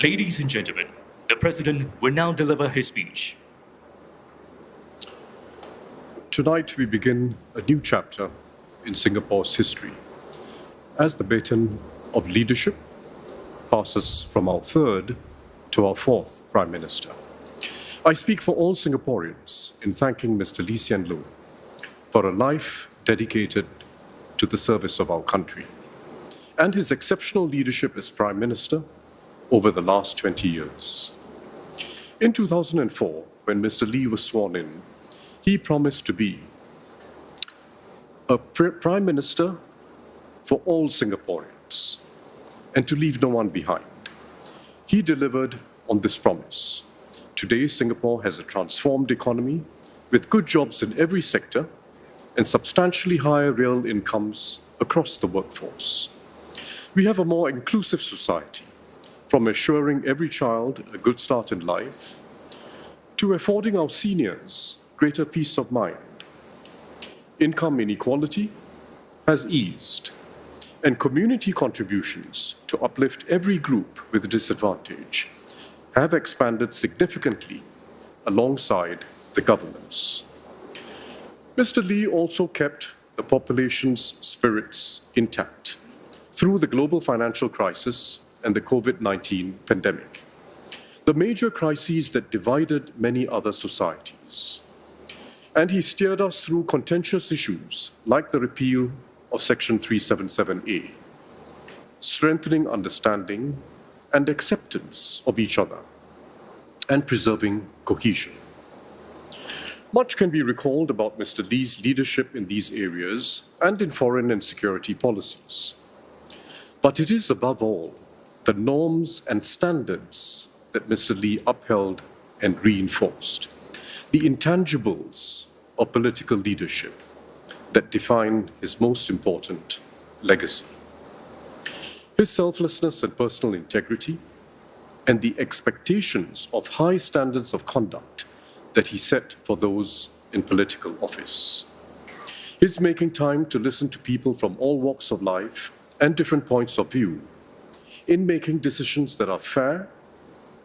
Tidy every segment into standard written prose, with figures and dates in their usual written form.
Ladies and gentlemen, the President will now deliver his speech. Tonight we begin a new chapter in Singapore's history as the baton of leadership passes from our third to our fourth Prime Minister. I speak for all Singaporeans in thanking Mr. Lee Hsien Loong for a life dedicated to the service of our country and his exceptional leadership as Prime Minister over the last 20 years. In 2004, when Mr. Lee was sworn in, he promised to be a Prime Minister for all Singaporeans and to leave no one behind. He delivered on this promise. Today, Singapore has a transformed economy with good jobs in every sector and substantially higher real incomes across the workforce. We have a more inclusive society, from assuring every child a good start in life to affording our seniors greater peace of mind. Income inequality has eased, and community contributions to uplift every group with disadvantage have expanded significantly alongside the government's. Mr. Lee also kept the population's spirits intact through the global financial crisis and the COVID-19 pandemic, the major crises that divided many other societies. And he steered us through contentious issues like the repeal of Section 377A, strengthening understanding and acceptance of each other, and preserving cohesion. Much can be recalled about Mr. Lee's leadership in these areas and in foreign and security policies. But it is above all the norms and standards that Mr. Lee upheld and reinforced, the intangibles of political leadership that define his most important legacy. His selflessness and personal integrity, and the expectations of high standards of conduct that he set for those in political office. His making time to listen to people from all walks of life and different points of view in making decisions that are fair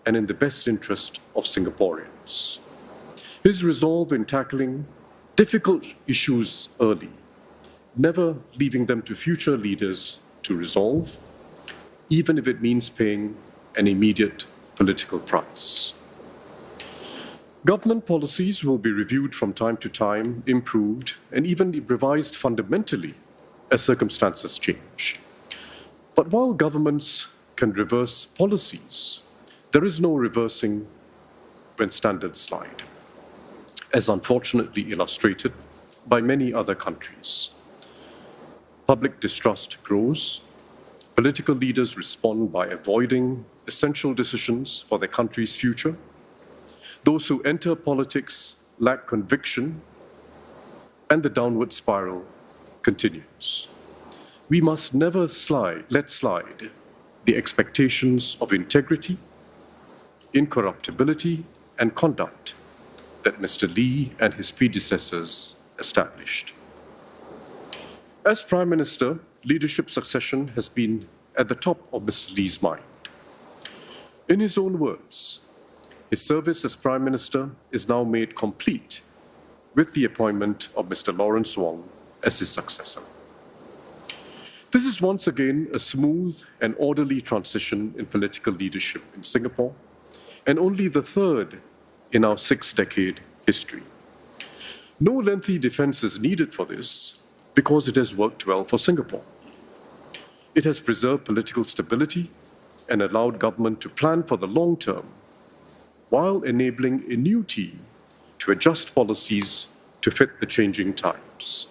and in the best interest of Singaporeans. His resolve in tackling difficult issues early, never leaving them to future leaders to resolve, even if it means paying an immediate political price. Government policies will be reviewed from time to time, improved, and even revised fundamentally as circumstances change. But while governments can reverse policies, there is no reversing when standards slide, as unfortunately illustrated by many other countries. Public distrust grows. Political leaders respond by avoiding essential decisions for their country's future. Those who enter politics lack conviction, and the downward spiral continues. We must never let slide the expectations of integrity, incorruptibility, and conduct that Mr. Lee and his predecessors established. As Prime Minister, leadership succession has been at the top of Mr. Lee's mind. In his own words, his service as Prime Minister is now made complete with the appointment of Mr. Lawrence Wong as his successor. This is once again a smooth and orderly transition in political leadership in Singapore, and only the third in our 6-decade history. No lengthy defense is needed for this because it has worked well for Singapore. It has preserved political stability and allowed government to plan for the long term, while enabling a new team to adjust policies to fit the changing times.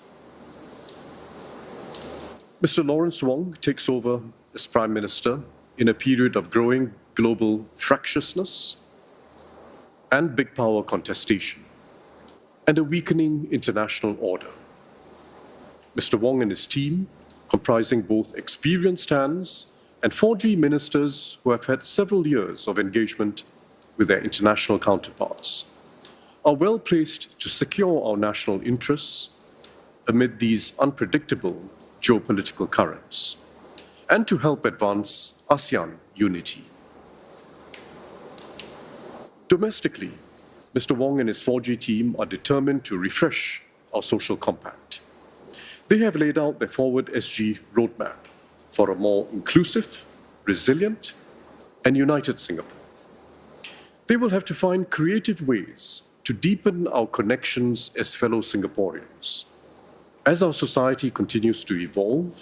Mr. Lawrence Wong takes over as Prime Minister in a period of growing global fractiousness and big power contestation, and a weakening international order. Mr. Wong and his team, comprising both experienced hands and 4G ministers who have had several years of engagement with their international counterparts, are well placed to secure our national interests amid these unpredictable geopolitical currents, and to help advance ASEAN unity. Domestically, Mr. Wong and his 4G team are determined to refresh our social compact. They have laid out their Forward SG roadmap for a more inclusive, resilient, and united Singapore. They will have to find creative ways to deepen our connections as fellow Singaporeans, as our society continues to evolve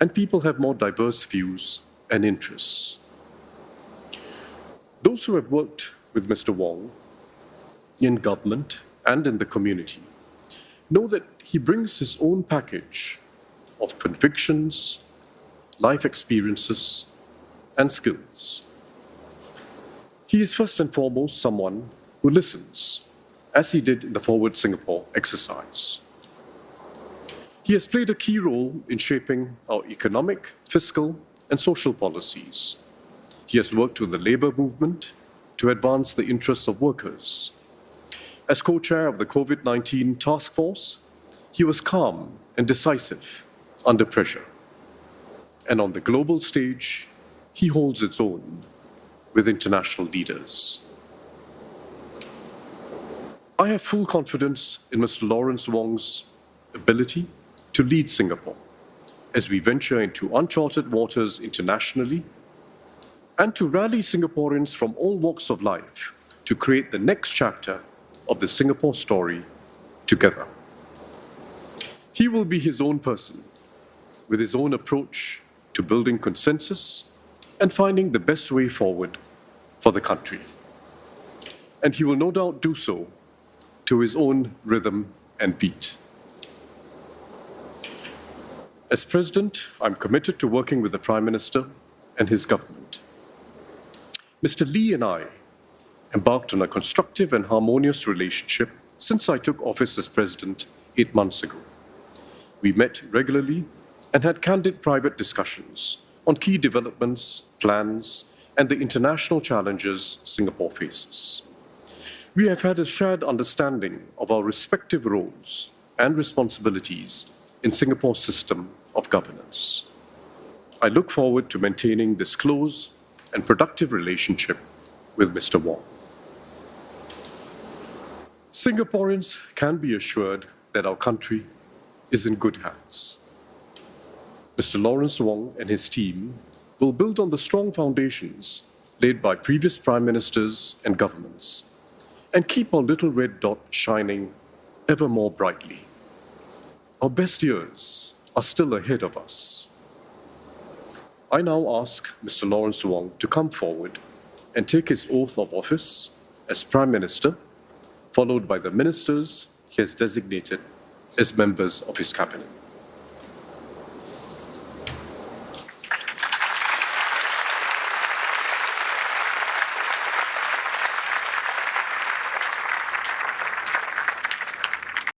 and people have more diverse views and interests. Those who have worked with Mr. Wong in government and in the community know that he brings his own package of convictions, life experiences, and skills. He is first and foremost someone who listens, as he did in the Forward Singapore exercise. He has played a key role in shaping our economic, fiscal, and social policies. He has worked with the labour movement to advance the interests of workers. As co-chair of the COVID-19 task force, he was calm and decisive under pressure. And on the global stage, he holds its own with international leaders. I have full confidence in Mr. Lawrence Wong's ability to lead Singapore as we venture into uncharted waters internationally and to rally Singaporeans from all walks of life to create the next chapter of the Singapore story together. He will be his own person, with his own approach to building consensus and finding the best way forward for the country. And he will no doubt do so to his own rhythm and beat. As President, I'm committed to working with the Prime Minister and his government. Mr. Lee and I embarked on a constructive and harmonious relationship since I took office as President 8 months ago. We met regularly and had candid private discussions on key developments, plans, and the international challenges Singapore faces. We have had a shared understanding of our respective roles and responsibilities in Singapore's system of governance. I look forward to maintaining this close and productive relationship with Mr. Wong. Singaporeans can be assured that our country is in good hands. Mr. Lawrence Wong and his team will build on the strong foundations laid by previous prime ministers and governments and keep our little red dot shining ever more brightly. Our best years are still ahead of us. I now ask Mr. Lawrence Wong to come forward and take his oath of office as Prime Minister, followed by the ministers he has designated as members of his cabinet.